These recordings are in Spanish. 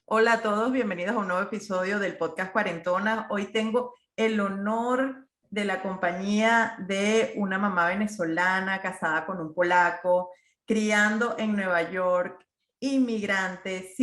Hola a todos, bienvenidos a un nuevo episodio del podcast Cuarentona. Hoy tengo el honor de la compañía de una mamá venezolana casada con un polaco, criando en Nueva York, inmigrante,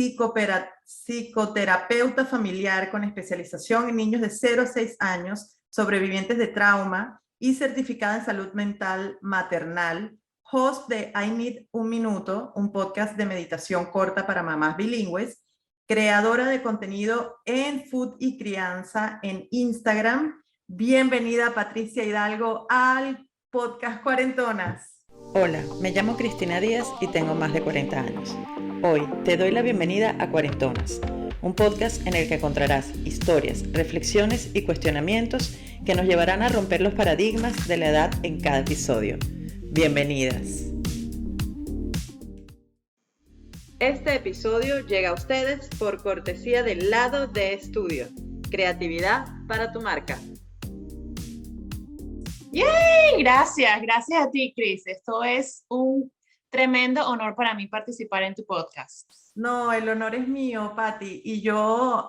psicoterapeuta familiar con especialización en niños de 0 a 6 años, sobrevivientes de trauma y certificada en salud mental maternal, host de I Need un Minuto, un podcast de meditación corta para mamás bilingües, creadora de contenido en food y crianza en Instagram. Bienvenida, Patricia Hidalgo, al podcast Cuarentonas. Hola, me llamo Cristina Díaz y tengo más de 40 años. Hoy te doy la bienvenida a Cuarentonas, un podcast en el que encontrarás historias, reflexiones y cuestionamientos que nos llevarán a romper los paradigmas de la edad en cada episodio. Bienvenidas. Este episodio llega a ustedes por cortesía del Lado de Estudio. Creatividad para tu marca. ¡Yay! Gracias a ti, Cris. Esto es un tremendo honor para mí participar en tu podcast. No, el honor es mío, Pati. Y yo,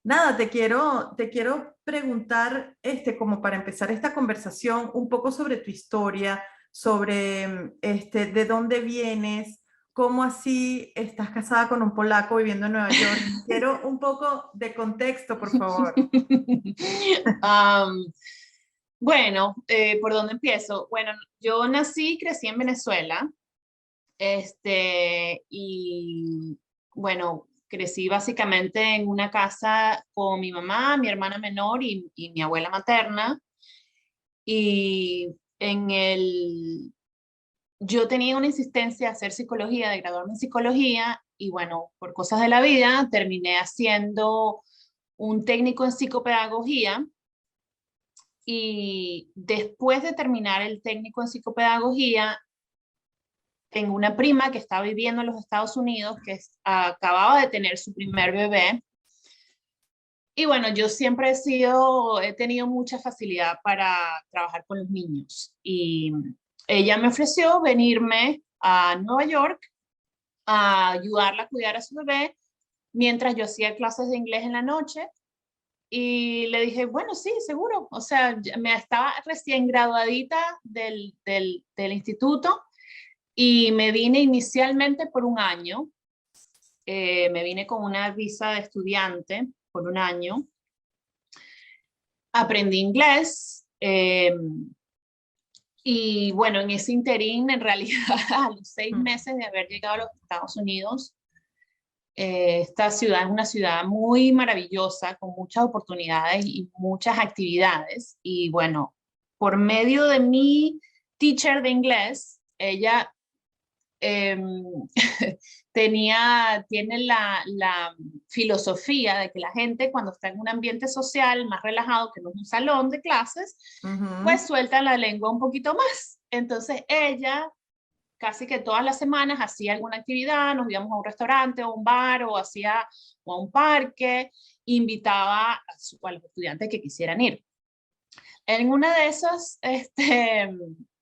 nada, te quiero preguntar, como para empezar esta conversación, un poco sobre tu historia, sobre, de dónde vienes, cómo así estás casada con un polaco viviendo en Nueva York. Quiero un poco de contexto, por favor. Bueno, ¿por dónde empiezo? Bueno, yo nací y crecí en Venezuela. Y bueno, crecí básicamente en una casa con mi mamá, mi hermana menor y mi abuela materna. Y yo tenía una insistencia a hacer psicología, de graduarme en psicología, y bueno, por cosas de la vida, terminé haciendo un técnico en psicopedagogía. Y después de terminar el técnico en psicopedagogía, tengo una prima que está viviendo en los Estados Unidos, que acababa de tener su primer bebé. Y bueno, yo siempre he tenido mucha facilidad para trabajar con los niños. Y ella me ofreció venirme a Nueva York a ayudarla a cuidar a su bebé mientras yo hacía clases de inglés en la noche. Y le dije, bueno, sí, seguro. O sea, me estaba recién graduadita del instituto y me vine inicialmente por un año. Me vine con una visa de estudiante por un año. Aprendí inglés. Y bueno, en ese interín, en realidad, a los 6 meses de haber llegado a los Estados Unidos, esta ciudad es una ciudad muy maravillosa, con muchas oportunidades y muchas actividades. Y bueno, por medio de mi teacher de inglés, ella eh, tiene la filosofía de que la gente cuando está en un ambiente social más relajado, que no es un salón de clases, pues suelta la lengua un poquito más. Entonces ella casi que todas las semanas hacía alguna actividad, nos íbamos a un restaurante o un bar o a un parque, invitaba a los estudiantes que quisieran ir. En uno de esos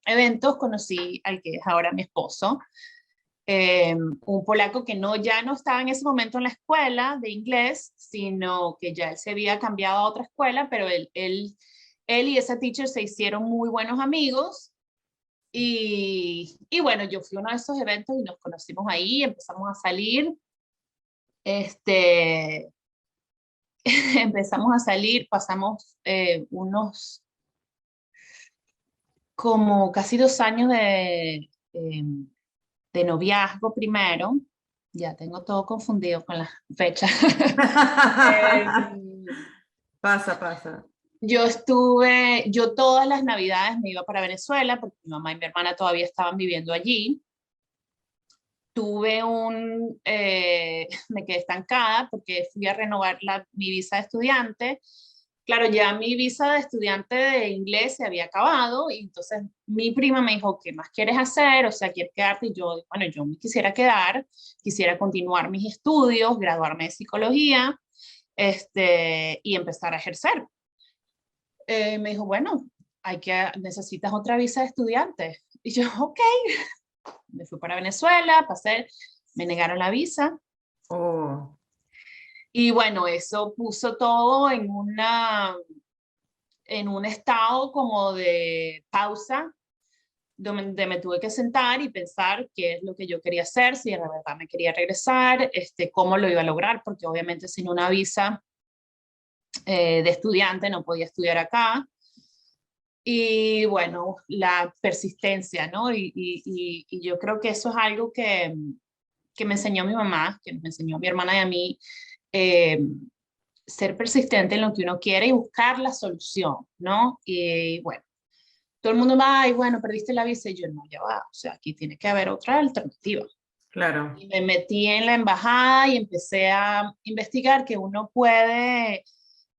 eventos conocí al que es ahora mi esposo, un polaco que ya no estaba en ese momento en la escuela de inglés, sino que ya él se había cambiado a otra escuela, pero él y esa teacher se hicieron muy buenos amigos. Y bueno, yo fui a uno de esos eventos y nos conocimos ahí, empezamos a salir, empezamos a salir, pasamos unos como casi 2 años de noviazgo primero. Ya tengo todo confundido con las fechas. Pasa. Yo todas las navidades me iba para Venezuela porque mi mamá y mi hermana todavía estaban viviendo allí. Me quedé estancada porque fui a renovar mi visa de estudiante. Claro, ya mi visa de estudiante de inglés se había acabado y entonces mi prima me dijo, ¿qué más quieres hacer? O sea, ¿quieres quedarte? Y yo, bueno, yo me quisiera quedar, quisiera continuar mis estudios, graduarme de psicología, y empezar a ejercer. Me dijo, bueno, necesitas otra visa de estudiante. Y yo, ok, me fui para Venezuela, me negaron la visa. Oh. Y bueno, eso puso todo en un estado como de pausa, donde me tuve que sentar y pensar qué es lo que yo quería hacer, si de verdad me quería regresar, cómo lo iba a lograr, porque obviamente sin una visa de estudiante no podía estudiar acá. Y bueno, la persistencia, ¿no? Y yo creo que eso es algo que me enseñó mi mamá, que me enseñó mi hermana y a mí, eh, ser persistente en lo que uno quiere y buscar la solución, ¿no? Y bueno, todo el mundo va, y bueno, perdiste la visa, y yo no, ya va, o sea, aquí tiene que haber otra alternativa. Claro. Y me metí en la embajada y empecé a investigar que uno puede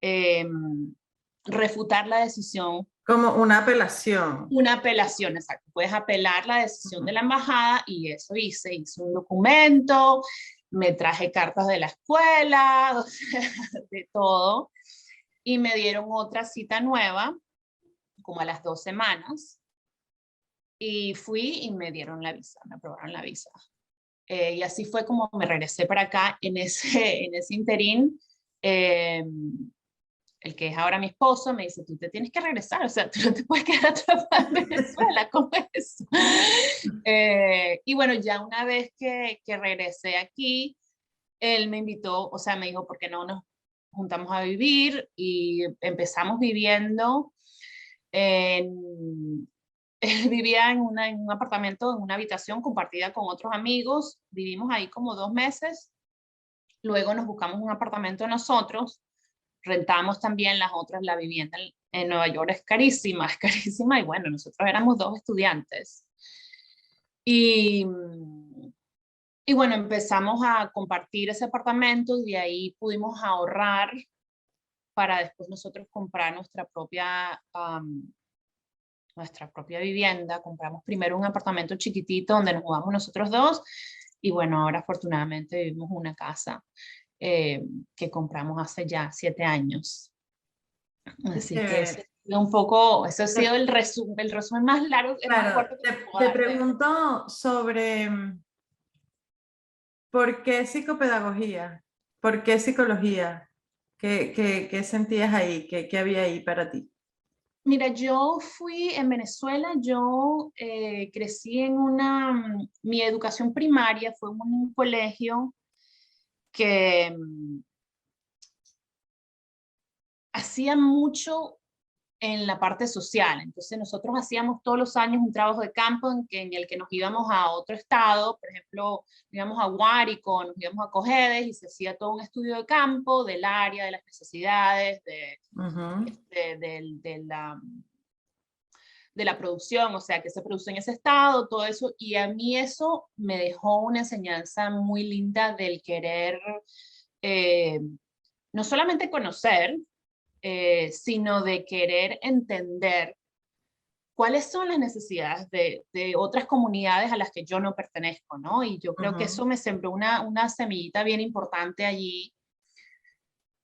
eh, refutar la decisión. Como una apelación. Una apelación, exacto. Puedes apelar la decisión Ujú. de la embajada y eso hice un documento, me traje cartas de la escuela, o sea, de todo, y me dieron otra cita nueva, como a las 2 semanas, y fui y me dieron la visa, me aprobaron la visa. Y así fue como me regresé para acá en ese interín. Eh, el que es ahora mi esposo, me dice, tú te tienes que regresar, o sea, tú no te puedes quedar atrapada en Venezuela, ¿cómo es eso? Y bueno, ya una vez que regresé aquí, él me invitó, o sea, me dijo, ¿por qué no nos juntamos a vivir? Y empezamos viviendo en... Él vivía en un apartamento, en una habitación compartida con otros amigos, vivimos ahí como 2 meses, luego nos buscamos un apartamento nosotros, rentamos también la vivienda en Nueva York es carísima, y bueno, nosotros éramos 2 estudiantes. Y, y bueno, empezamos a compartir ese apartamento y de ahí pudimos ahorrar para después nosotros comprar nuestra propia vivienda. Compramos primero un apartamento chiquitito donde nos mudamos nosotros dos y bueno, ahora afortunadamente vivimos en una casa que compramos hace ya 7 años. Qué Así que ese chévere. ha sido un poco, eso ha sido Te- el resumen más largo, el más Claro, corto que te te, puedo te dar de... pregunto sobre por qué psicopedagogía, por qué psicología, qué sentías ahí, qué había ahí para ti. Mira, yo fui en Venezuela, yo crecí mi educación primaria fue en un colegio que hacía mucho en la parte social. Entonces nosotros hacíamos todos los años un trabajo de campo en el que nos íbamos a otro estado, por ejemplo, íbamos a Guárico, nos íbamos a Cojedes y se hacía todo un estudio de campo del área, de las necesidades, Ujú. de la producción, o sea, que se produce en ese estado, todo eso, y a mí eso me dejó una enseñanza muy linda del querer eh, no solamente conocer, sino de querer entender cuáles son las necesidades de otras comunidades a las que yo no pertenezco, ¿no? Y yo creo que Ujú. eso me sembró una semillita bien importante allí.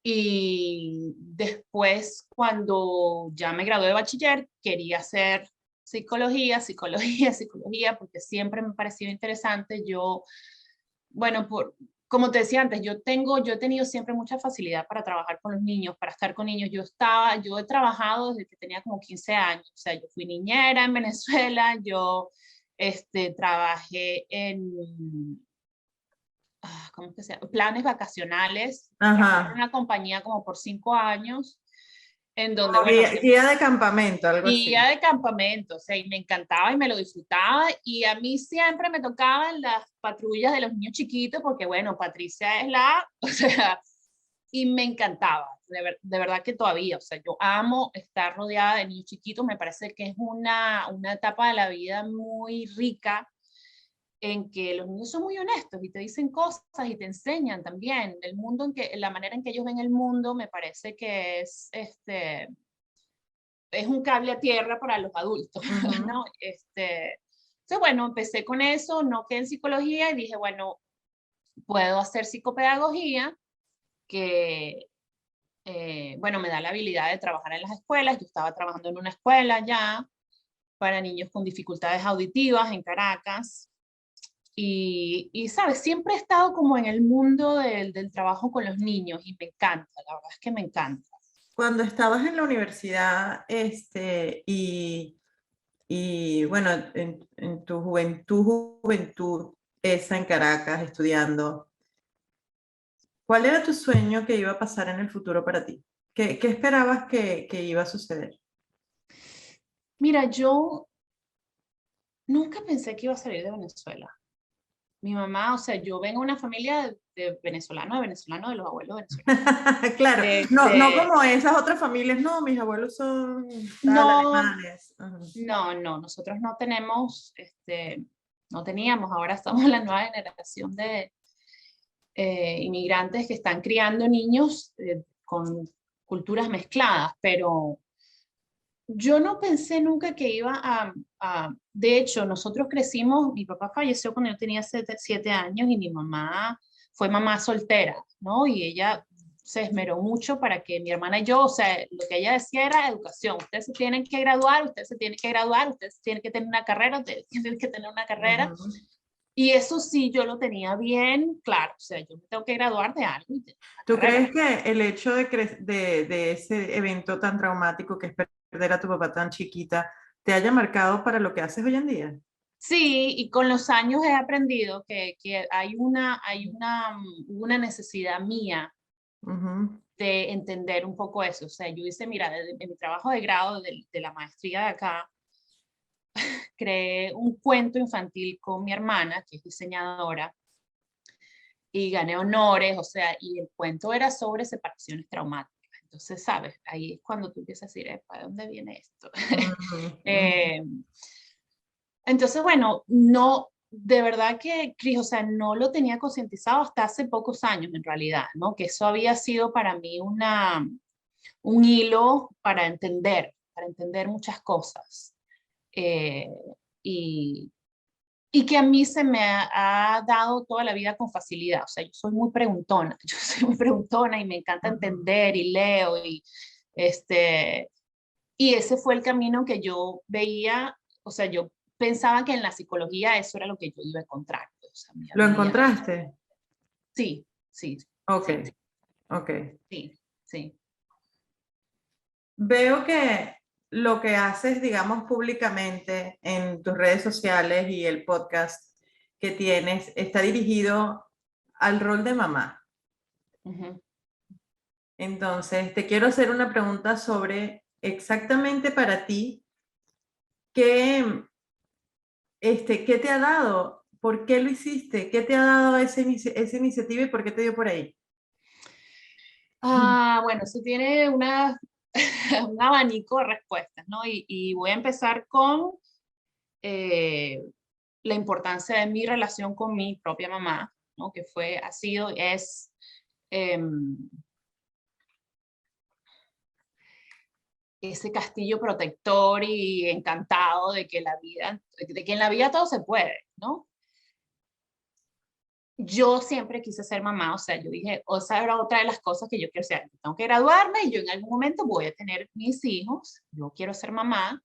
Y después, cuando ya me gradué de bachiller, quería hacer psicología, psicología, psicología, porque siempre me pareció interesante. Yo, bueno, como te decía antes, yo he tenido siempre mucha facilidad para trabajar con los niños, para estar con niños. Yo he trabajado desde que tenía como 15 años, o sea, yo fui niñera en Venezuela, yo trabajé en, ¿cómo es que se llama? Planes vacacionales, trabajé para Ajá. una compañía como por 5 años, en donde, Como bueno, guía de campamento, algo guía así. de campamento, o sea, y me encantaba y me lo disfrutaba, y a mí siempre me tocaban las patrullas de los niños chiquitos, porque bueno, Patricia es o sea, y me encantaba, de verdad que todavía, o sea, yo amo estar rodeada de niños chiquitos, me parece que es una etapa de la vida muy rica, en que los niños son muy honestos y te dicen cosas y te enseñan también el mundo la manera en que ellos ven el mundo, me parece que es un cable a tierra para los adultos, Ujú. ¿no? Entonces, bueno, empecé con eso, no quedé en psicología y dije, bueno, puedo hacer psicopedagogía, que, bueno, me da la habilidad de trabajar en las escuelas. Yo estaba trabajando en una escuela ya para niños con dificultades auditivas en Caracas. sabes, siempre he estado como en el mundo del trabajo con los niños y me encanta, la verdad es que me encanta. Cuando estabas en la universidad, y bueno, en tu juventud, esa en Caracas, estudiando, ¿cuál era tu sueño que iba a pasar en el futuro para ti? ¿Qué esperabas que iba a suceder? Mira, yo nunca pensé que iba a salir de Venezuela. Mi mamá, o sea, yo vengo de una familia de venezolanos, de los abuelos venezolanos. Claro, no Este, como esas otras familias, no, mis abuelos son tal, no, alemanes. Ajá. no, nosotros no tenemos, no teníamos, ahora estamos en la nueva generación de inmigrantes que están criando niños con culturas mezcladas, pero yo no pensé nunca que iba de hecho, nosotros crecimos, mi papá falleció cuando yo tenía 7 años y mi mamá fue mamá soltera, ¿no? Y ella se esmeró mucho para que mi hermana y yo, o sea, lo que ella decía era educación. Ustedes se tienen que graduar, ustedes se tienen que graduar, ustedes tienen que tener una carrera, ustedes tienen que tener una carrera. Ujú. Y eso sí, yo lo tenía bien claro. O sea, yo me tengo que graduar de algo y tener una ¿Tú carrera. crees que el hecho de ese evento tan traumático que es perder a tu papá tan chiquita te haya marcado para lo que haces hoy en día? Sí, y con los años he aprendido que hubo una necesidad mía Ujú. de entender un poco eso. O sea, yo hice, mira, en mi trabajo de grado de la maestría de acá, creé un cuento infantil con mi hermana, que es diseñadora, y gané honores, o sea, y el cuento era sobre separaciones traumáticas. Entonces, ¿sabes? Ahí es cuando tú empiezas a decir, ¿de dónde viene esto? Ujú, ujú. Eh, entonces, bueno, no, de verdad que, Cris, o sea, no lo tenía concientizado hasta hace pocos años en realidad, ¿no? Que eso había sido para mí un hilo para entender muchas cosas. Eh, y, y que a mí se me ha dado toda la vida con facilidad. O sea, yo soy muy preguntona, yo soy muy preguntona y me encanta Ujú. entender y leo este, y ese fue el camino que yo veía, o sea, yo pensaba que en la psicología eso era lo que yo iba a encontrar. O sea, ¿Lo encontraste? sí, sí, Ok, sí, ok. sí, sí. Veo que lo que haces, digamos, públicamente en tus redes sociales y el podcast que tienes está dirigido al rol de mamá. Ujú. Entonces, te quiero hacer una pregunta sobre exactamente para ti, ¿qué, qué te ha dado? ¿Por qué lo hiciste? ¿Qué te ha dado esa iniciativa y por qué te dio por ahí? Bueno, eso tiene un abanico de respuestas, ¿no? Y voy a empezar con eh, la importancia de mi relación con mi propia mamá, ¿no? Que es em, ese castillo protector y encantado de que en la vida todo se puede, ¿no? Yo siempre quise ser mamá, o sea, yo dije, o esa era otra de las cosas que yo quiero hacer. Tengo que graduarme y yo en algún momento voy a tener mis hijos, yo quiero ser mamá,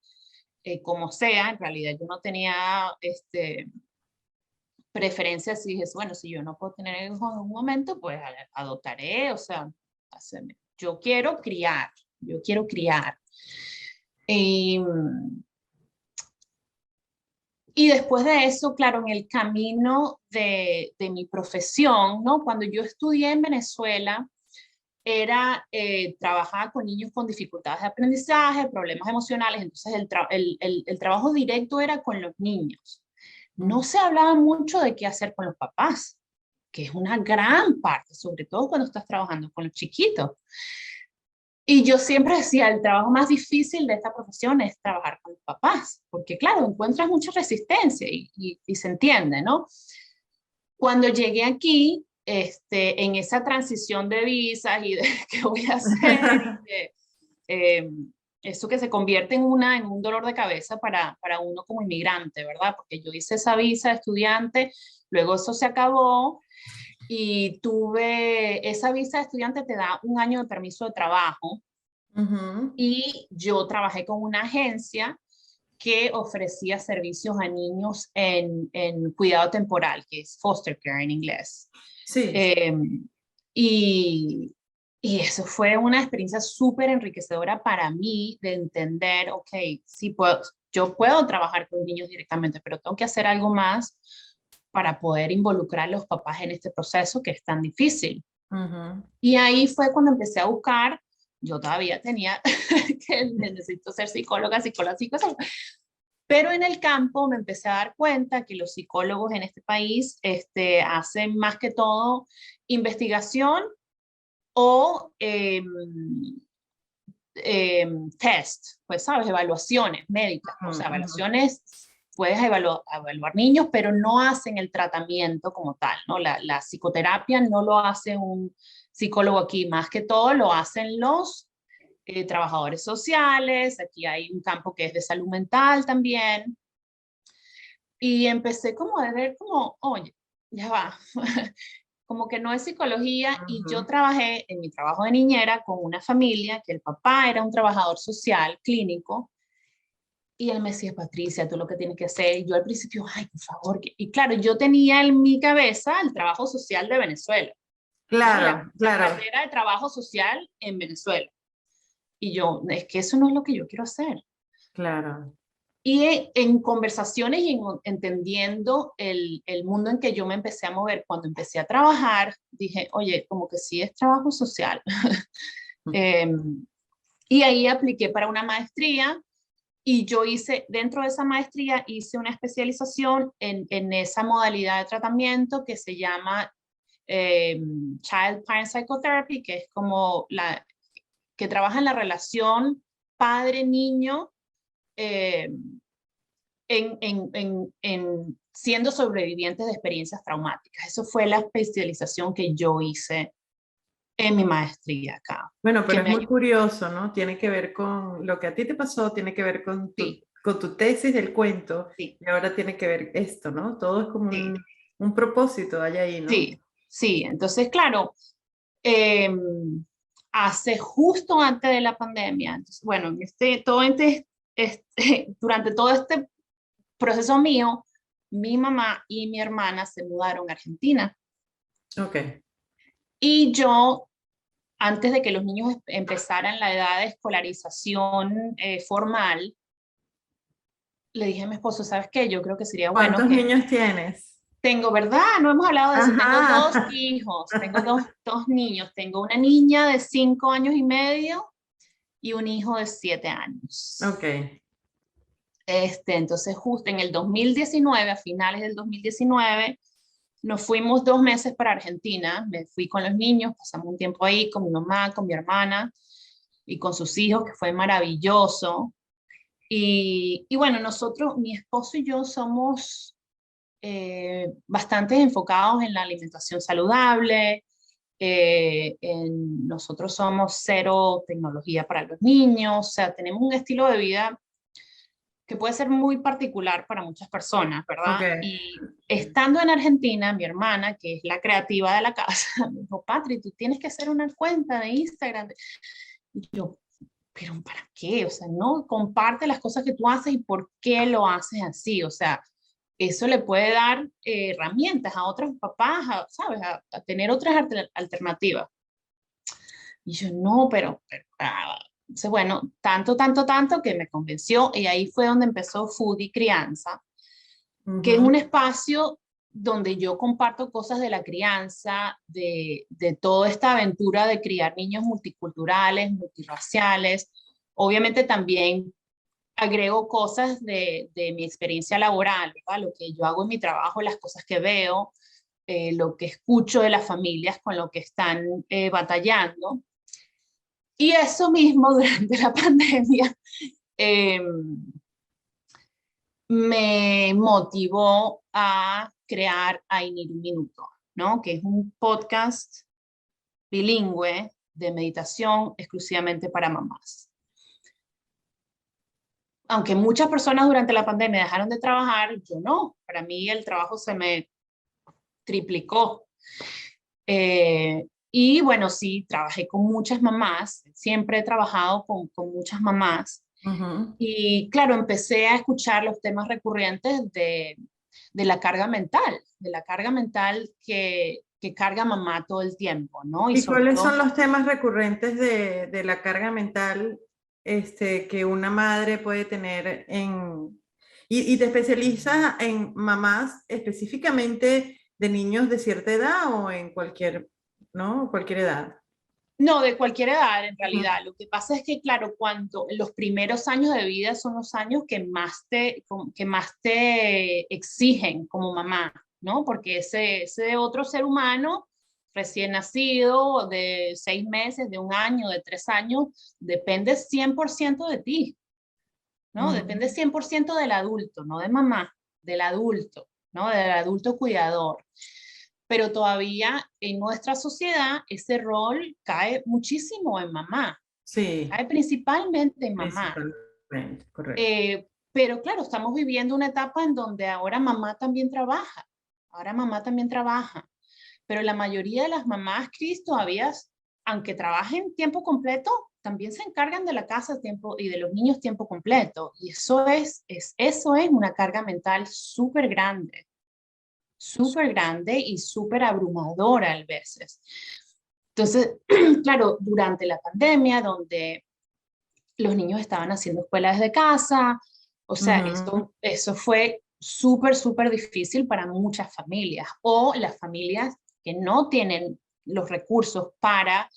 como sea, en realidad yo no tenía preferencias y dije, bueno, si yo no puedo tener hijos en un momento, pues adoptaré, o sea, yo quiero criar, yo quiero criar. Y, y después de eso, claro, en el camino de mi profesión, ¿no? Cuando yo estudié en Venezuela, trabajaba con niños con dificultades de aprendizaje, problemas emocionales, entonces el trabajo directo era con los niños. No Mm. se hablaba mucho de qué hacer con los papás, que es una gran parte, sobre todo cuando estás trabajando con los chiquitos. Y yo siempre decía, el trabajo más difícil de esta profesión es trabajar con los papás, porque claro, encuentras mucha resistencia y se entiende, ¿no? Cuando llegué aquí, en esa transición de visas y de qué voy a hacer, eh, eso que se convierte en un dolor de cabeza para uno como inmigrante, ¿verdad? Porque yo hice esa visa de estudiante, luego eso se acabó y esa visa de estudiante te da un año de permiso de trabajo Ujú. y yo trabajé con una agencia que ofrecía servicios a niños en cuidado temporal, que es foster care en inglés. Sí. Y, y eso fue una experiencia súper enriquecedora para mí de entender, ok, sí puedo, yo puedo trabajar con niños directamente, pero tengo que hacer algo más para poder involucrar a los papás en este proceso que es tan difícil. Y ahí fue cuando empecé a buscar, yo todavía tenía que necesito ser psicóloga, pero en el campo me empecé a dar cuenta que los psicólogos en este país hacen más que todo investigación o test, pues sabes, evaluaciones médicas, o sea, evaluaciones, puedes evaluar niños, pero no hacen el tratamiento como tal, ¿no? La psicoterapia no lo hace un psicólogo aquí, más que todo lo hacen los trabajadores sociales, aquí hay un campo que es de salud mental también, y empecé como a ver como, oye, ya va, como que no es psicología, y yo trabajé en mi trabajo de niñera con una familia que el papá era un trabajador social clínico, y él me decía, Patricia, tú lo que tienes que hacer, y yo al principio, ay, por favor, y claro, yo tenía en mi cabeza el trabajo social de Venezuela, ¿no? Claro, la claro. carrera de trabajo social en Venezuela, y yo, es que eso no es lo que yo quiero hacer. Claro. Y en conversaciones y entendiendo el mundo en que yo me empecé a mover, cuando empecé a trabajar, dije, oye, como que sí es trabajo social. Y ahí apliqué para una maestría, y yo hice, dentro de esa maestría, hice una especialización en esa modalidad de tratamiento que se llama Child Parent Psychotherapy, que es como que trabaja en la relación padre-niño, siendo sobrevivientes de experiencias traumáticas. Eso fue la especialización que yo hice en mi maestría acá. Bueno, Que pero es me muy ayudó. curioso, ¿no? Tiene que ver con lo que a ti te pasó, tiene que ver Sí, con tu tesis del cuento, sí, y ahora tiene que ver esto, ¿no? Todo es como sí, un propósito hay ahí, ¿no? sí, sí. Entonces, claro, eh, hace justo antes de la pandemia, entonces, bueno, durante todo este proceso mío, mi mamá y mi hermana se mudaron a Argentina. Ok. Y yo, antes de que los niños empezaran la edad de escolarización formal, le dije a mi esposo, ¿sabes qué? Yo creo que sería bueno ¿Cuántos que niños tienes? tengo, ¿verdad? No hemos hablado de eso. Tengo dos Ajá. hijos, tengo dos niños. Tengo una niña de 5 años y medio y un hijo de 7 años. Ok. Entonces, justo en el 2019, a finales del 2019, nos fuimos 2 meses para Argentina. Me fui con los niños, pasamos un tiempo ahí con mi mamá, con mi hermana y con sus hijos, que fue maravilloso. Y bueno, nosotros, mi esposo y yo somos bastante enfocados en la alimentación saludable. Nosotros somos cero tecnología para los niños, o sea, tenemos un estilo de vida que puede ser muy particular para muchas personas, Ok. ¿verdad? Y estando en Argentina, mi hermana, que es la creativa de la casa, me dijo, Patri, tú tienes que hacer una cuenta de Instagram. Y yo, pero ¿para qué? O sea, no, comparte las cosas que tú haces y por qué lo haces así. O sea, eso le puede dar herramientas a otros papás, ¿sabes? A tener otras alternativas. Y yo, no, entonces, bueno, tanto que me convenció, y ahí fue donde empezó Foodie Crianza, que es Ujú. un espacio donde yo comparto cosas de la crianza, de toda esta aventura de criar niños multiculturales, multirraciales. Obviamente también agrego cosas de mi experiencia laboral, ¿verdad? Lo que yo hago en mi trabajo, las cosas que veo, lo que escucho de las familias con lo que están batallando. Y eso mismo durante la pandemia eh, me motivó a crear I Need un Minuto, ¿no? Que es un podcast bilingüe de meditación exclusivamente para mamás. Aunque muchas personas durante la pandemia dejaron de trabajar, yo no. Para mí el trabajo se me triplicó. Y bueno, sí, trabajé con muchas mamás, siempre he trabajado con muchas mamás. Ujú. Y claro, empecé a escuchar los temas recurrentes de la carga mental que carga mamá todo el tiempo, ¿no? Y ¿Y sobre cuáles todo, son los temas recurrentes de la carga mental que una madre puede tener y te especializas en mamás específicamente de niños de cierta edad o en cualquier, ¿no? Cualquier edad? no, de cualquier edad en Ujú. realidad. Lo que pasa es que, claro, cuando los primeros años de vida son los años que más te exigen como mamá, ¿no? Porque ese otro ser humano recién nacido, de 6 meses, de un año, de 3 años, depende 100% de ti, ¿no? Depende Ujú. 100% del adulto, no de mamá, del adulto, ¿no? Del adulto cuidador. Pero todavía en nuestra sociedad ese rol cae muchísimo en mamá, Sí, cae principalmente en mamá. principalmente, correcto. Pero claro, estamos viviendo una etapa en donde ahora mamá también trabaja, ahora mamá también trabaja, pero la mayoría de las mamás, Cris, todavía, aunque trabajen tiempo completo, también se encargan de la casa tiempo y de los niños tiempo completo. Y eso es una carga mental súper grande y súper abrumadora a veces. Entonces, claro, durante la pandemia, donde los niños estaban haciendo escuela desde casa, o sea, Ujú. eso fue súper difícil para muchas familias o las familias que no tienen los recursos para,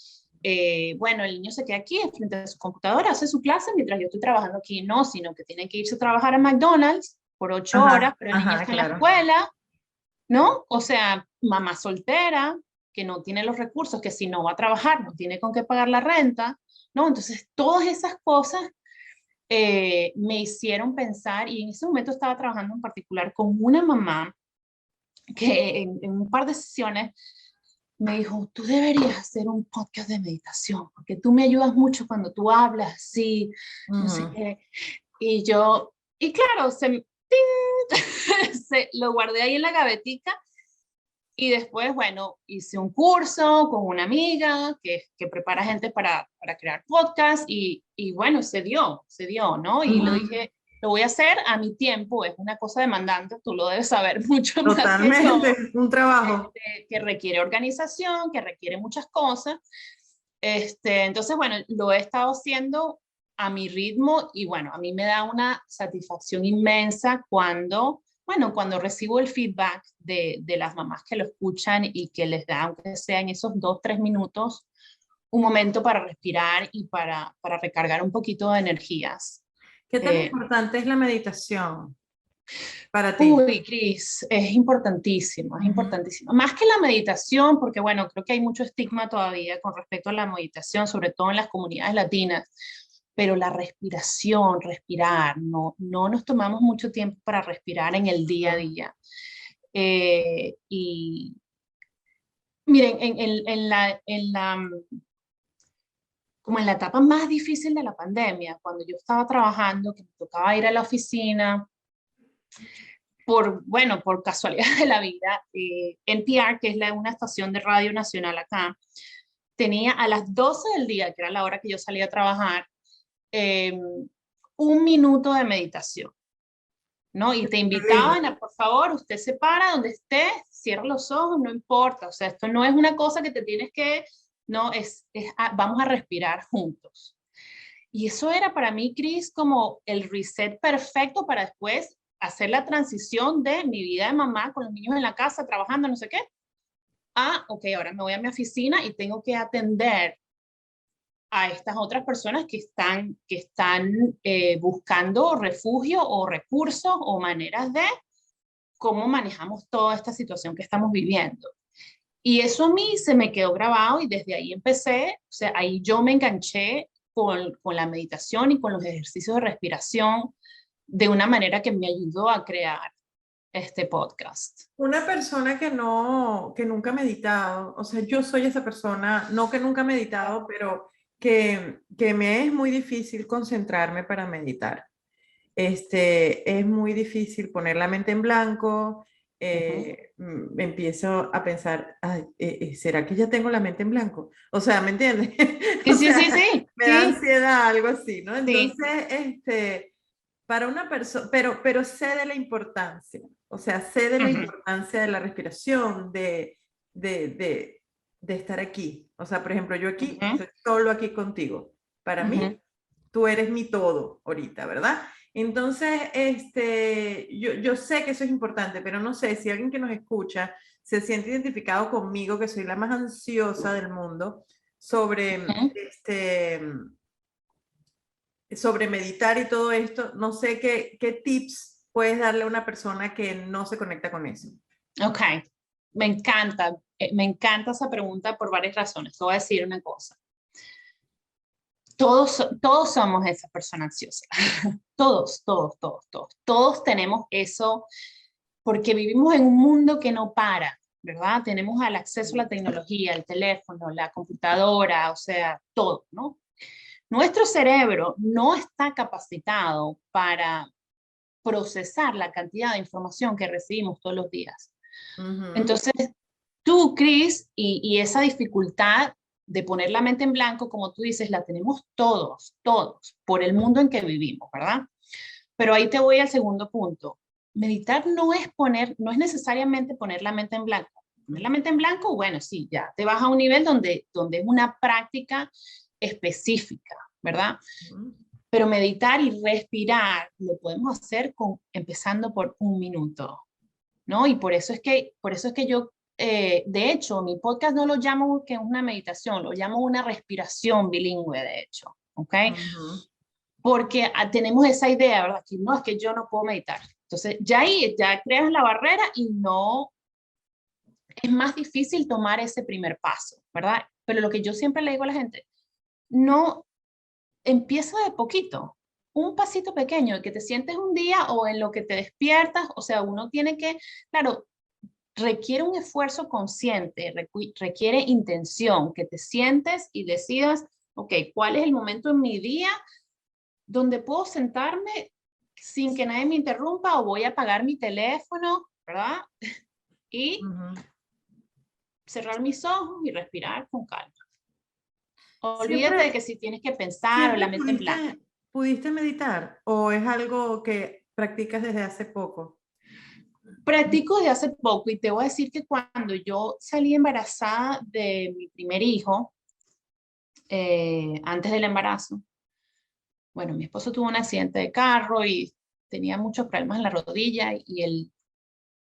bueno, el niño se queda aquí frente a su computadora, hace su clase mientras yo estoy trabajando aquí, no, sino que tiene que irse a trabajar a McDonald's por 8 horas, Ajá, pero el niño ajá, está en la claro. escuela, ¿no? O sea, mamá soltera que no tiene los recursos, que si no va a trabajar no tiene con qué pagar la renta, ¿no? Entonces, todas esas cosas me hicieron pensar, y en ese momento estaba trabajando en particular con una mamá que en un par de sesiones me dijo, tú deberías hacer un podcast de meditación, porque tú me ayudas mucho cuando tú hablas así, no sé Ujú. qué. Y yo, y claro, lo guardé ahí en la gavetica. Y después, bueno, hice un curso con una amiga que prepara gente para crear podcast y bueno, se dio, ¿no? Y lo Ujú. dije, lo voy a hacer a mi tiempo, es una cosa demandante, tú lo debes saber mucho más que Totalmente, yo, es un trabajo. que requiere organización, que requiere muchas cosas. Entonces, bueno, lo he estado haciendo a mi ritmo y bueno, a mí me da una satisfacción inmensa cuando, bueno, cuando recibo el feedback de las mamás que lo escuchan y que les da, aunque sea en esos 2, 3 minutos, un momento para respirar y para recargar un poquito de energías. ¿Qué tan Eh, importante es la meditación para ti? Uy, Cris, es importantísimo, es Ujú. importantísimo. Más que la meditación, porque bueno, creo que hay mucho estigma todavía con respecto a la meditación, sobre todo en las comunidades latinas, pero la respiración, respirar, no nos tomamos mucho tiempo para respirar en el día a día. Y miren, como en la etapa más difícil de la pandemia, cuando yo estaba trabajando, que me tocaba ir a la oficina, bueno, por casualidad de la vida, NPR, que es una estación de radio nacional acá, tenía a las 12 del día, que era la hora que yo salía a trabajar, eh, 1 minuto de meditación, ¿no? Y te Increíble. invitaban a, por favor, usted se para donde esté, cierra los ojos, no importa, o sea, esto no es una cosa que te tienes que, no, vamos a respirar juntos. Y eso era para mí, Cris, como el reset perfecto para después hacer la transición de mi vida de mamá con los niños en la casa, trabajando, no sé qué, ok, ahora me voy a mi oficina y tengo que atender a estas otras personas que están buscando refugio o recursos o maneras de cómo manejamos toda esta situación que estamos viviendo. Y eso a mí se me quedó grabado y desde ahí empecé, o sea, ahí yo me enganché con la meditación y con los ejercicios de respiración de una manera que me ayudó a crear este podcast. Una persona que no, que nunca ha meditado, o sea, yo soy esa persona, no que nunca ha meditado, pero que me es muy difícil concentrarme para meditar. Es muy difícil poner la mente en blanco empiezo a pensar, ay, ¿será que ya tengo la mente en blanco? O sea, ¿me entiendes? Sí, O sí, sea, sí, sí, me da sí, ansiedad, algo así, ¿no? sí. Entonces, para una persona, pero sé de la importancia, o sea, sé de la Ujú, importancia de la respiración, de, de, de estar aquí. O sea, por ejemplo, yo aquí, ujú, estoy solo aquí contigo. Para mí, ujú. tú eres mi todo ahorita, ¿verdad? Entonces, yo sé que eso es importante, pero no sé si alguien que nos escucha se siente identificado conmigo, que soy la más ansiosa del mundo, sobre, Ujú. sobre meditar y todo esto, no sé qué tips puedes darle a una persona que no se conecta con eso. Ok, me encanta esa pregunta por varias razones. Te voy a decir una cosa. Todos somos esa persona ansiosa. Todos, todos, todos, todos. Todos tenemos eso porque vivimos en un mundo que no para, ¿verdad? Tenemos el acceso a la tecnología, el teléfono, la computadora, o sea, todo, ¿no? Nuestro cerebro no está capacitado para procesar la cantidad de información que recibimos todos los días. Ujú. Entonces, tú, Chris, y esa dificultad de poner la mente en blanco, como tú dices, la tenemos todos, todos, por el mundo en que vivimos, ¿verdad? Pero ahí te voy al segundo punto. Meditar no es necesariamente poner la mente en blanco. Poner la mente en blanco, bueno, sí, ya te vas a un nivel donde es una práctica específica, ¿verdad? Ujú. Pero meditar y respirar lo podemos hacer empezando por un minuto, ¿no? Y por eso es que yo, de hecho, mi podcast no lo llamo que es una meditación, lo llamo una respiración bilingüe, de hecho, ¿ok? Ujú. Porque tenemos esa idea, ¿verdad? Que no, es que yo no puedo meditar. Entonces, ya ahí, ya creas la barrera y no, es más difícil tomar ese primer paso, ¿verdad? Pero lo que yo siempre le digo a la gente, no, empieza de poquito, un pasito pequeño, que te sientes un día o en lo que te despiertas, o sea, uno tiene que, claro, requiere un esfuerzo consciente, requiere intención, que te sientes y decidas, ok, ¿cuál es el momento en mi día donde puedo sentarme sin que nadie me interrumpa o voy a apagar mi teléfono, ¿verdad? Y Ujú. cerrar mis ojos y respirar con calma. Olvídate de Siempre, que si tienes que pensar o siempre la mente en blanco. pudiste meditar o es algo que practicas desde hace poco. Practico desde hace poco y te voy a decir que cuando yo salí embarazada de mi primer hijo, antes del embarazo, bueno, mi esposo tuvo un accidente de carro y tenía muchos problemas en la rodilla y el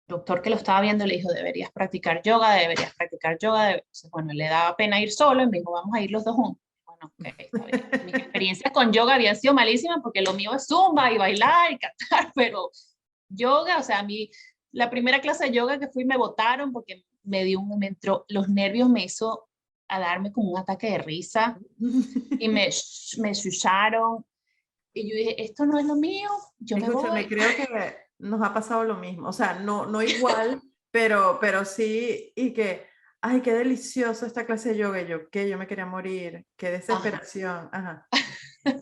doctor que lo estaba viendo le dijo, deberías practicar yoga, deberías practicar yoga. Entonces, bueno, le daba pena ir solo y me dijo, vamos a ir los dos juntos. Bueno, ok, está bien. Mis experiencias con yoga habían sido malísimas porque lo mío es zumba y bailar y cantar, pero yoga, o sea, a mí la primera clase de yoga que fui me botaron porque me entró, los nervios me hizo a darme como un ataque de risa y me chucharon y yo dije, esto no es lo mío, yo me Escúchame, voy. creo que nos ha pasado lo mismo. O sea, no igual, pero sí, y que, ay, qué delicioso esta clase de yoga. Y yo, que yo me quería morir, qué Ajá. desesperación. Ajá.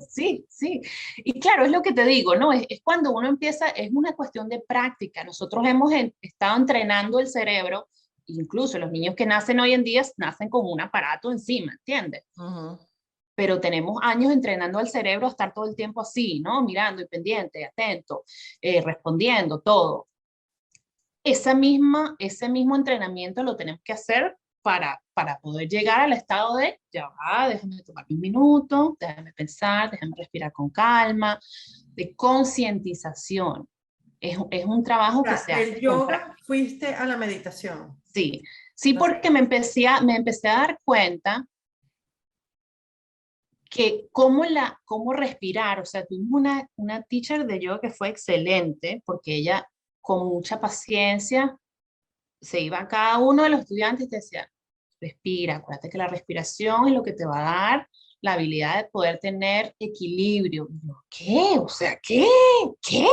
Sí, sí. Y claro, es lo que te digo, ¿no? Es cuando uno empieza, es una cuestión de práctica. Nosotros hemos estado entrenando el cerebro, incluso los niños que nacen hoy en día nacen con un aparato encima, ¿entiendes? Ujú. Pero tenemos años entrenando al cerebro a estar todo el tiempo así, ¿no? Mirando y pendiente, atento, respondiendo, todo. Ese mismo entrenamiento lo tenemos que hacer para poder llegar al estado de, ya va, déjame tomar un minuto, déjame pensar, déjame respirar con calma, de concientización. Es un O trabajo que sea, se del hace con yoga práctica. fuiste a la meditación. Sí, sí, Ok. porque me empecé a dar cuenta que cómo respirar, o sea, tuvimos una teacher de yoga que fue excelente, porque ella con mucha paciencia se iba a cada uno de los estudiantes y te decía, respira, acuérdate que la respiración es lo que te va a dar la habilidad de poder tener equilibrio. Y yo, ¿qué? O sea, ¿qué? ¿Qué?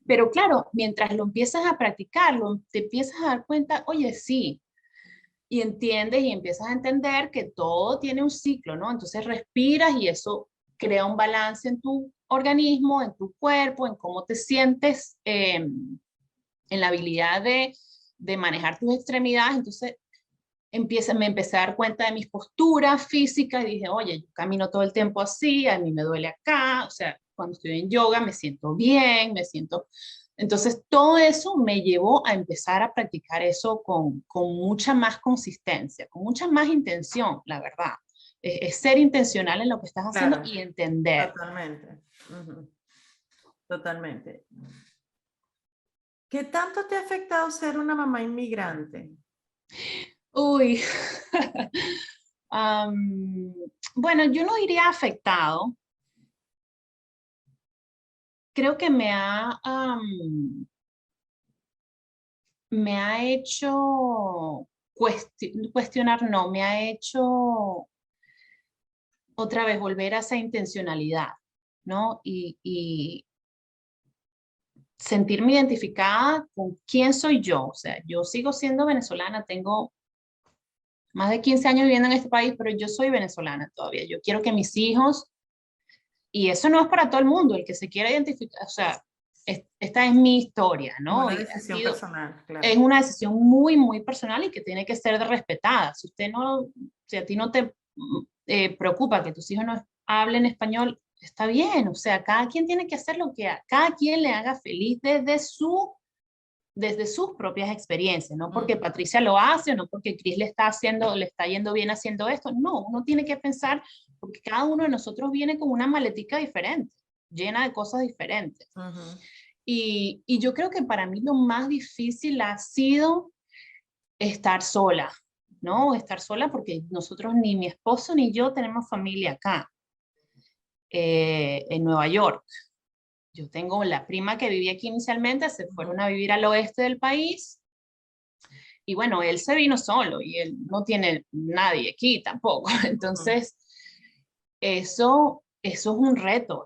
Pero claro, mientras lo empiezas a practicarlo, te empiezas a dar cuenta, oye, sí, y entiendes y empiezas a entender que todo tiene un ciclo, ¿no? Entonces respiras y eso crea un balance en tu organismo, en tu cuerpo, en cómo te sientes en la habilidad de manejar tus extremidades. Entonces me empecé a dar cuenta de mis posturas físicas y dije, oye, yo camino todo el tiempo así, a mí me duele acá, o sea, cuando estoy en yoga me siento bien, me siento... Entonces, todo eso me llevó a empezar a practicar eso con mucha más consistencia, con mucha más intención, la verdad. Es ser intencional en lo que estás haciendo Claro, y entender. totalmente. Ujú, totalmente. ¿Qué tanto te ha afectado ser una mamá inmigrante? Uy, bueno, yo no diría afectado. Creo que me ha hecho cuestionar, no, me ha hecho otra vez volver a esa intencionalidad, ¿no? Y sentirme identificada con quién soy yo. O sea, yo sigo siendo venezolana, tengo más de 15 años viviendo en este país, pero yo soy venezolana todavía. Yo quiero que mis hijos, y eso no es para todo el mundo, el que se quiera identificar, o sea, esta es mi historia, Es ¿no? una Y ha decisión sido, personal, es claro. una decisión muy, muy personal y que tiene que ser respetada. Si usted no, si a ti no te preocupa que tus hijos no hablen español, está bien, o sea, cada quien tiene que hacer lo que a cada quien le haga feliz desde sus propias experiencias, no porque Ujú. Patricia lo hace, o no porque Chris le está yendo bien haciendo esto, no, uno tiene que pensar, porque cada uno de nosotros viene con una maletica diferente, llena de cosas diferentes. Ujú. Y yo creo que para mí lo más difícil ha sido estar sola, ¿no? Estar sola porque nosotros, ni mi esposo ni yo, tenemos familia acá, en Nueva York. Yo tengo la prima que vivía aquí inicialmente, se fueron Ujú. a vivir al oeste del país y bueno, él se vino solo y él no tiene nadie aquí tampoco. Ujú. Entonces, eso es un reto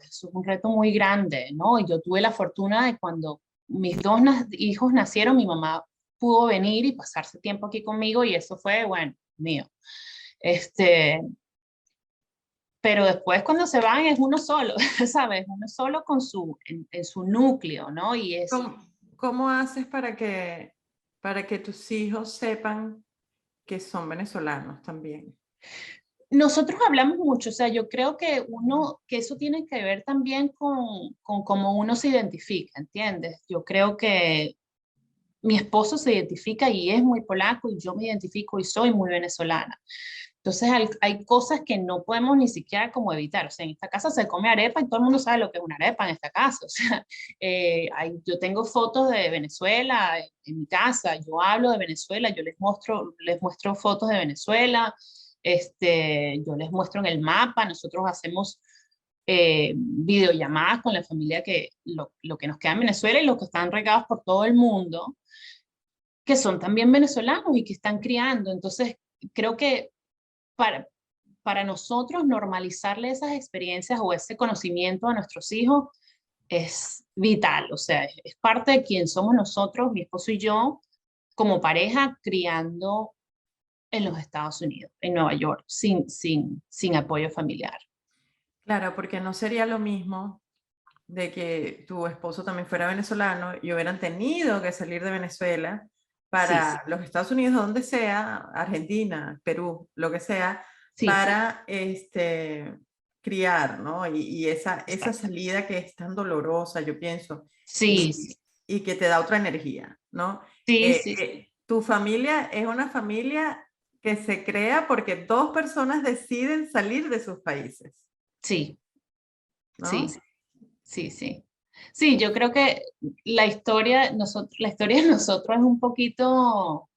muy grande, ¿no? Y yo tuve la fortuna de cuando mis dos hijos nacieron, mi mamá pudo venir y pasarse tiempo aquí conmigo y eso fue, bueno, mío. Este, pero después cuando se van es uno solo, ¿sabes? Uno solo en su núcleo, ¿no? Y es, ¿Cómo haces para que tus hijos sepan que son venezolanos también? nosotros hablamos mucho, o sea, yo creo que que eso tiene que ver también con cómo uno se identifica, ¿entiendes? Yo creo que mi esposo se identifica y es muy polaco y yo me identifico y soy muy venezolana. Entonces hay cosas que no podemos ni siquiera como evitar. O sea, en esta casa se come arepa y todo el mundo sabe lo que es una arepa en esta casa. O sea, yo tengo fotos de Venezuela en mi casa, yo hablo de Venezuela, yo les muestro fotos de Venezuela, yo les muestro en el mapa, nosotros hacemos videollamadas con la familia lo que nos queda en Venezuela y los que están regados por todo el mundo, que son también venezolanos y que están criando. Entonces, creo que para, para nosotros normalizarle esas experiencias o ese conocimiento a nuestros hijos es vital, o sea, es parte de quién somos nosotros, mi esposo y yo, como pareja, criando en los Estados Unidos, en Nueva York, sin apoyo familiar. Claro, porque no sería lo mismo de que tu esposo también fuera venezolano y hubieran tenido que salir de Venezuela Sí, sí, para los Estados Unidos, donde sea, Argentina, Perú, lo que sea, sí, sí, para criar, ¿no? Y esa exacto. salida que es tan dolorosa, yo pienso, Sí, sí, y que te da otra energía, ¿no? sí, sí, sí, Tu familia es una familia que se crea porque dos personas deciden salir de sus países, sí, ¿no? sí, sí, sí. Sí, yo creo que la historia de nosotros es un poquito.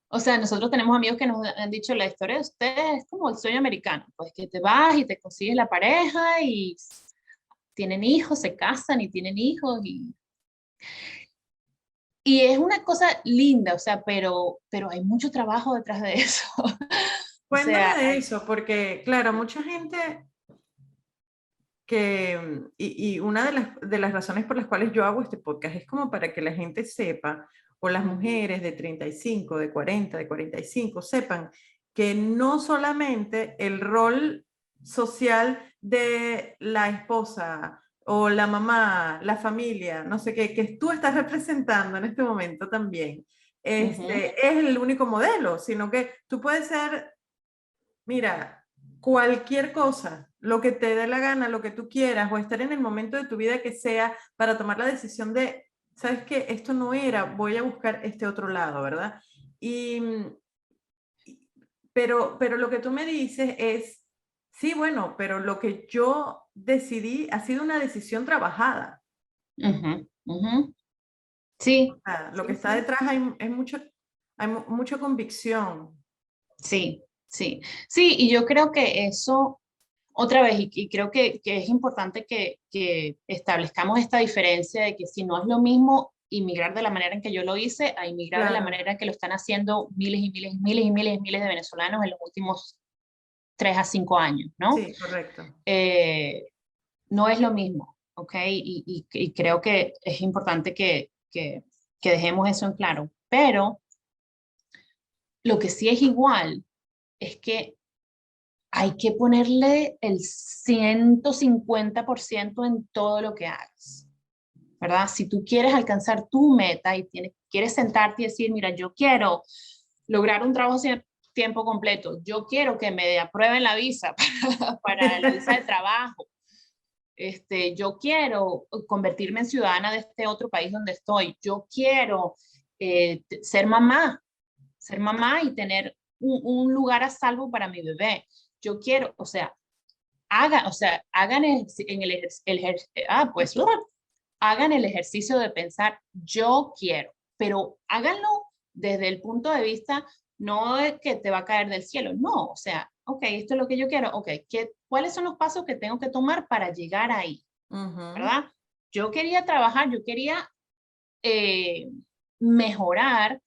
O sea, nosotros tenemos amigos que nos han dicho la historia de ustedes es como el sueño americano, pues que te vas y te consigues la pareja y tienen hijos, se casan y tienen hijos y es una cosa linda, o sea, pero hay mucho trabajo detrás de eso. O Cuéntame sea, de eso, porque claro, mucha gente y una de las razones por las cuales yo hago este podcast es como para que la gente sepa, o las mujeres de 35, de 40, de 45, sepan que no solamente el rol social de la esposa o la mamá, la familia, no sé qué, que tú estás representando en este momento también, es el único modelo, sino que tú puedes ser, mira, cualquier cosa, lo que te dé la gana, lo que tú quieras, o estar en el momento de tu vida que sea para tomar la decisión de, ¿sabes qué? Esto no era, voy a buscar este otro lado, ¿verdad? Y, pero lo que tú me dices es, sí, bueno, pero lo que yo decidí ha sido una decisión trabajada. Ujú, ujú. Sí, Lo que sí, está sí. detrás hay mucha convicción. Sí, sí. Sí, y yo creo que eso, otra vez, y creo que es importante que establezcamos esta diferencia de que si no es lo mismo inmigrar de la manera en que yo lo hice, a inmigrar de la Claro, manera en que lo están haciendo miles y miles y miles y miles y miles de venezolanos en los últimos 3 a 5 años, ¿no? sí, correcto. Eh, no es lo mismo, ¿ok? Y creo que es importante que dejemos eso en claro. Pero lo que sí es igual es que hay que ponerle el 150% en todo lo que hagas, ¿verdad? Si tú quieres alcanzar tu meta y quieres sentarte y decir, mira, yo quiero lograr un trabajo tiempo completo, yo quiero que me aprueben la visa para la visa de trabajo, yo quiero convertirme en ciudadana de este otro país donde estoy, yo quiero ser mamá y tener un lugar a salvo para mi bebé. Yo quiero, hagan pues, hagan el ejercicio de pensar, yo quiero, pero háganlo desde el punto de vista no de que te va a caer del cielo, no, o sea, ok, esto es lo que yo quiero, ok, ¿cuáles son los pasos que tengo que tomar para llegar ahí? Ujú, ¿Verdad? Yo quería trabajar, yo quería eh, mejorar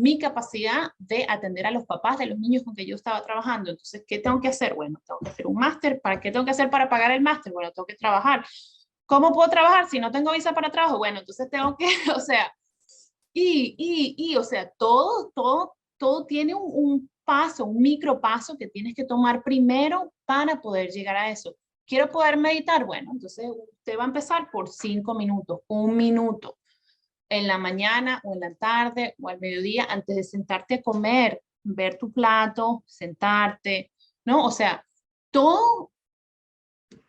mi capacidad de atender a los papás de los niños con que yo estaba trabajando. Entonces, ¿qué tengo que hacer? Bueno, tengo que hacer un máster. ¿Para qué tengo que hacer para pagar el máster? Bueno, tengo que trabajar. ¿Cómo puedo trabajar si no tengo visa para trabajo? Bueno, entonces tengo que, o sea, o sea, todo tiene un paso, un micropaso que tienes que tomar primero para poder llegar a eso. Quiero poder meditar. Bueno, entonces usted va a empezar por 5 minutos, 1 minuto en la mañana o en la tarde o al mediodía antes de sentarte a comer, ver tu plato, sentarte, ¿no? O sea, todo,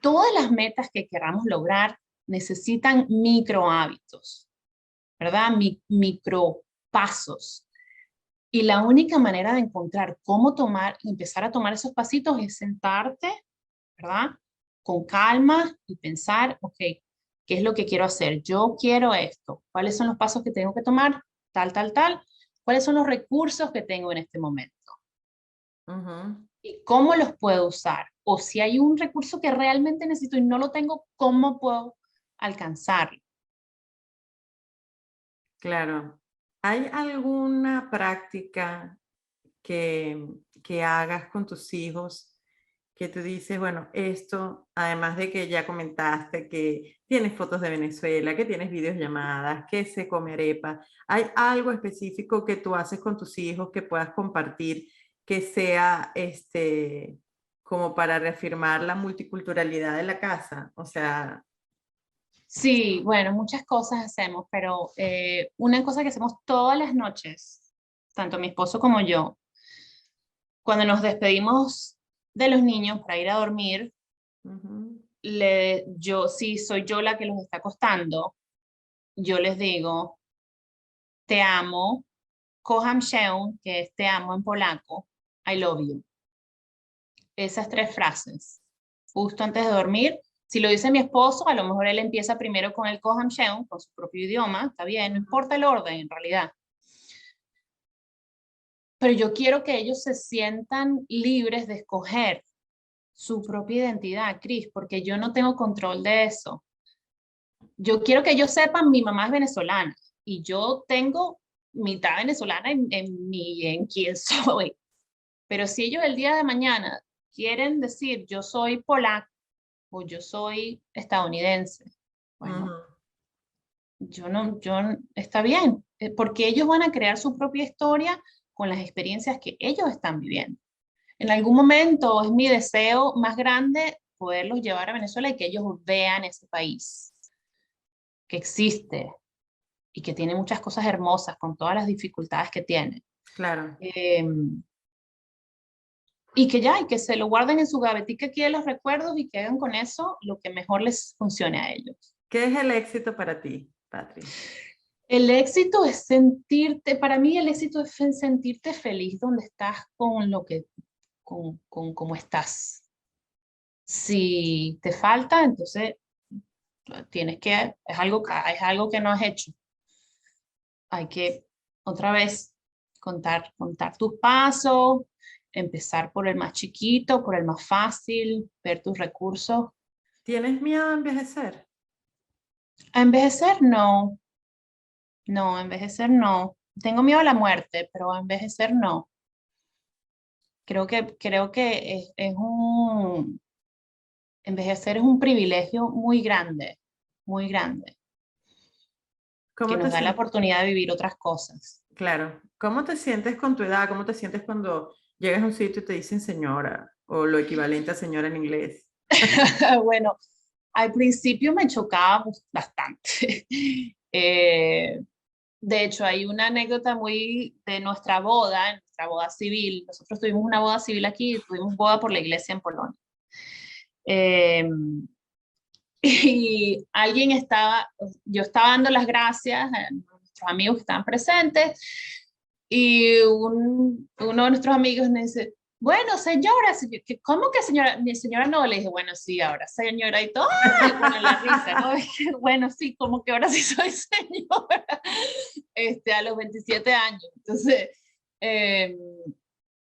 todas las metas que queramos lograr necesitan micro hábitos, ¿verdad? Micro pasos. Y la única manera de encontrar cómo empezar a tomar esos pasitos es sentarte, ¿verdad? Con calma y pensar, ok, ¿qué es lo que quiero hacer? Yo quiero esto. ¿Cuáles son los pasos que tengo que tomar? Tal, tal, tal. ¿Cuáles son los recursos que tengo en este momento? ujú. ¿Y cómo los puedo usar? O si hay un recurso que realmente necesito y no lo tengo, ¿cómo puedo alcanzarlo? Claro. ¿Hay alguna práctica que, que hagas con tus hijos que tú dices, bueno, esto, además de que ya comentaste que tienes fotos de Venezuela, que tienes videollamadas, que se come arepa, ¿hay algo específico que tú haces con tus hijos que puedas compartir que sea como para reafirmar la multiculturalidad de la casa? O sea, Sí, bueno, muchas cosas hacemos, pero una cosa que hacemos todas las noches, tanto mi esposo como yo, cuando nos despedimos de los niños para ir a dormir, ujú, si soy yo la que los está acostando, yo les digo, te amo, kocham się, que es te amo en polaco, I love you. Esas 3 frases, justo antes de dormir. Si lo dice mi esposo, a lo mejor él empieza primero con el kocham się, con su propio idioma, está bien, no importa el orden en realidad. Pero yo quiero que ellos se sientan libres de escoger su propia identidad, Cris, porque yo no tengo control de eso. Yo quiero que ellos sepan, mi mamá es venezolana y yo tengo mitad venezolana en quién soy. Pero si ellos el día de mañana quieren decir yo soy polaco o yo soy estadounidense, bueno, ujú. está bien, porque ellos van a crear su propia historia con las experiencias que ellos están viviendo. En algún momento es mi deseo más grande poderlos llevar a Venezuela y que ellos vean ese país que existe y que tiene muchas cosas hermosas con todas las dificultades que tiene. Claro. Y que ya, y que se lo guarden en su gavetica aquí de los recuerdos y que hagan con eso lo que mejor les funcione a ellos. ¿Qué es el éxito para ti, Patri? El éxito es sentirte, para mí el éxito es sentirte feliz donde estás con lo que, con cómo estás. Si te falta, entonces tienes que, es algo que no has hecho. Hay que otra vez contar tus pasos, empezar por el más chiquito, por el más fácil, ver tus recursos. ¿Tienes miedo a envejecer? A envejecer, no. No, a envejecer no. Tengo miedo a la muerte, pero a envejecer no. Creo que envejecer es un privilegio muy grande, que ¿Cómo te nos da la sientes? oportunidad de vivir otras cosas. Claro. ¿Cómo te sientes con tu edad? ¿Cómo te sientes cuando llegas a un sitio y te dicen señora o lo equivalente a señora en inglés? Bueno, al principio me chocaba bastante. De hecho, hay una anécdota muy de nuestra boda civil. Nosotros tuvimos una boda civil aquí, tuvimos boda por la iglesia en Polonia. Eh, y yo estaba dando las gracias a nuestros amigos que estaban presentes y uno de nuestros amigos me dice, bueno, señora, ¿cómo que señora? Mi señora no, le dije, bueno, sí, ahora señora y todo, y bueno, la risa, ¿no? Dije, bueno, sí, como que ahora sí soy señora, a los 27 años. Entonces,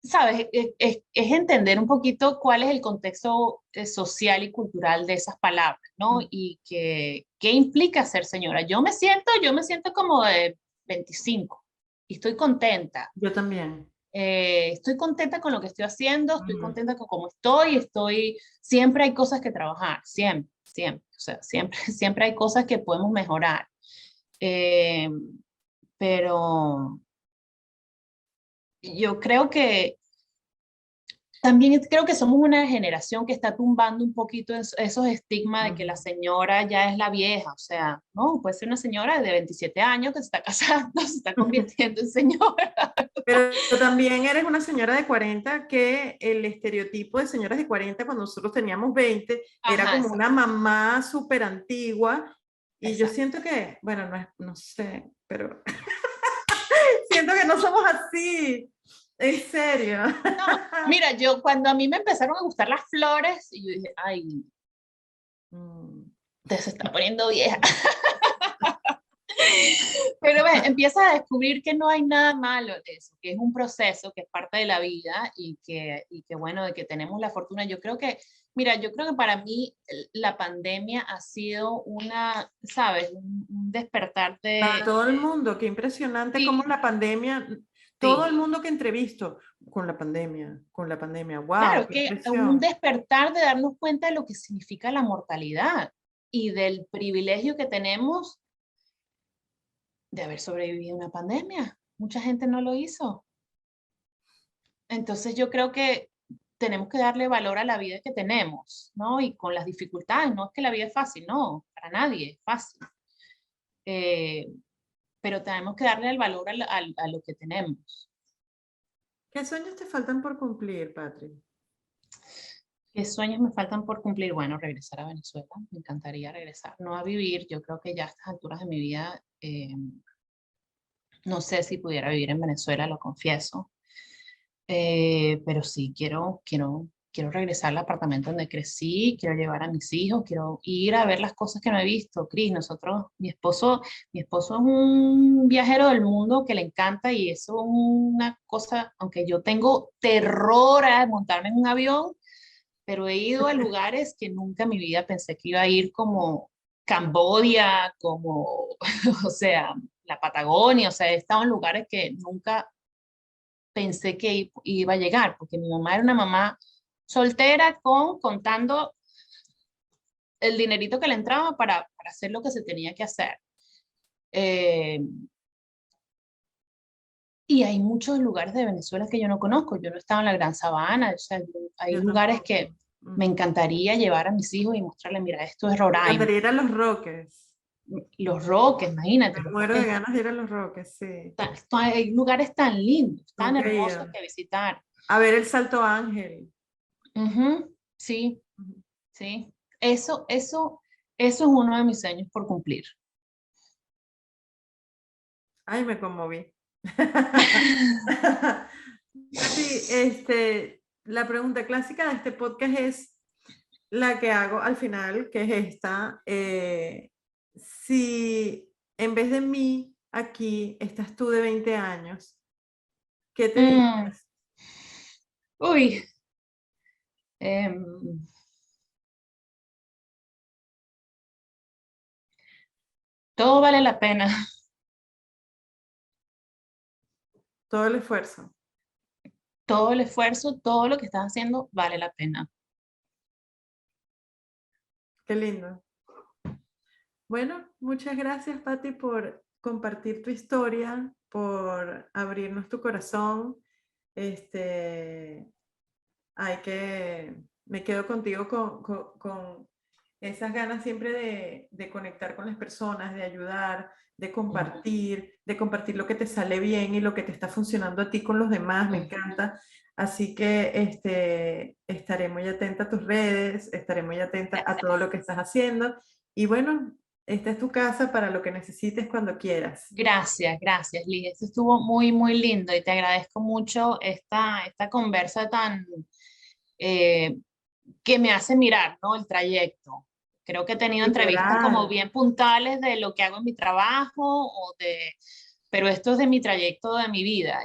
¿sabes? Es entender un poquito cuál es el contexto social y cultural de esas palabras, ¿no? Y qué implica ser señora. Yo me siento como de 25 y estoy contenta. Yo también. Estoy contenta con lo que estoy haciendo, estoy contenta con cómo siempre hay cosas que trabajar, siempre, o sea, siempre hay cosas que podemos mejorar. Pero yo creo que también creo que somos una generación que está tumbando un poquito esos estigmas de que la señora ya es la vieja, o sea, no, puede ser una señora de 27 años que se está casando, se está convirtiendo en señora. Pero también eres una señora de 40 que el estereotipo de señoras de 40 cuando nosotros teníamos 20 era Ajá, como exacto. una mamá súper antigua y yo Exacto. siento que, bueno, no sé, pero siento que no somos así, en serio. No, mira, cuando a mí me empezaron a gustar las flores, y yo dije, ay, usted se está poniendo vieja. Pero empiezas a descubrir que no hay nada malo de eso, que es un proceso, que es parte de la vida y que bueno, de que tenemos la fortuna. Mira, yo creo que para mí la pandemia ha sido ¿sabes? Un despertar Para todo el mundo, qué impresionante cómo Sí, la pandemia, todo sí. el mundo que entrevisto con la pandemia, wow, Claro, qué que un impresión. despertar de darnos cuenta de lo que significa la mortalidad y del privilegio que tenemos de haber sobrevivido a una pandemia. Mucha gente no lo hizo. Entonces yo creo que tenemos que darle valor a la vida que tenemos, ¿no? Y con las dificultades, no es que la vida es fácil, no, para nadie es fácil. Eh, pero tenemos que darle el valor a lo que tenemos. ¿Qué sueños te faltan por cumplir, Patri? ¿Qué sueños me faltan por cumplir? Bueno, regresar a Venezuela. Me encantaría regresar, no a vivir. Yo creo que ya a estas alturas de mi vida, no sé si pudiera vivir en Venezuela, lo confieso. Pero sí, quiero regresar al apartamento donde crecí, quiero llevar a mis hijos, quiero ir a ver las cosas que no he visto. Cris, mi esposo es un viajero del mundo que le encanta y eso es una cosa, aunque yo tengo terror a montarme en un avión, pero he ido a lugares que nunca en mi vida pensé que iba a ir, como Camboya, como, o sea, la Patagonia, o sea, he estado en lugares que nunca pensé que iba a llegar, porque mi mamá era una mamá soltera contando el dinerito que le entraba para hacer lo que se tenía que hacer. Eh, y hay muchos lugares de Venezuela que yo no conozco. Yo no estaba en la Gran Sabana, o sea, hay Yo lugares tampoco. Me encantaría llevar a mis hijos y mostrarles, mira, esto es Rhode Me Island. encantaría ir a Los Roques. Los Roques, imagínate. Me Los muero de Roques, ganas de ir a Los Roques, sí. hay lugares tan lindos, tan Nunca he hermosos ido. que visitar. A ver el Salto Ángel. Ujú, sí, Ujú. sí. Eso es uno de mis sueños por cumplir. Ay, me conmoví. Pati, la pregunta clásica de este podcast es la que hago al final, que es esta. Si en vez de mí aquí estás tú de 20 años, ¿qué te Mm, dirías? uy, em, todo vale la pena. Todo el esfuerzo. Todo el esfuerzo, todo lo que estás haciendo vale la pena. Qué lindo. Bueno, muchas gracias, Pati, por compartir tu historia, por abrirnos tu corazón. Me quedo contigo con esas ganas siempre de conectar con las personas, de ayudar, de compartir lo que te sale bien y lo que te está funcionando a ti con los demás, me encanta. Así que estaré muy atenta a tus redes, estaré muy atenta a todo lo que estás haciendo. Y bueno, esta es tu casa para lo que necesites cuando quieras. Gracias, gracias, Liz. Esto estuvo muy, muy lindo y te agradezco mucho esta conversa tan eh, que me hace mirar, ¿no? El trayecto. Creo que he tenido entrevistas como Literal. bien puntuales de lo que hago en mi trabajo pero esto es de mi trayecto de mi vida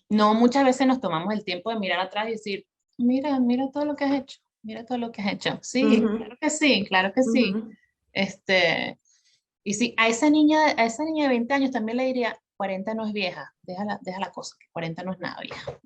no muchas veces nos tomamos el tiempo de mirar atrás y decir, mira, mira todo lo que has hecho, mira todo lo que has hecho. Sí, Ujú, claro que sí, claro que sí. ujú. Este, y sí, a esa niña de 20 años también le diría, 40 no es vieja, deja la cosa, que 40 no es nada vieja.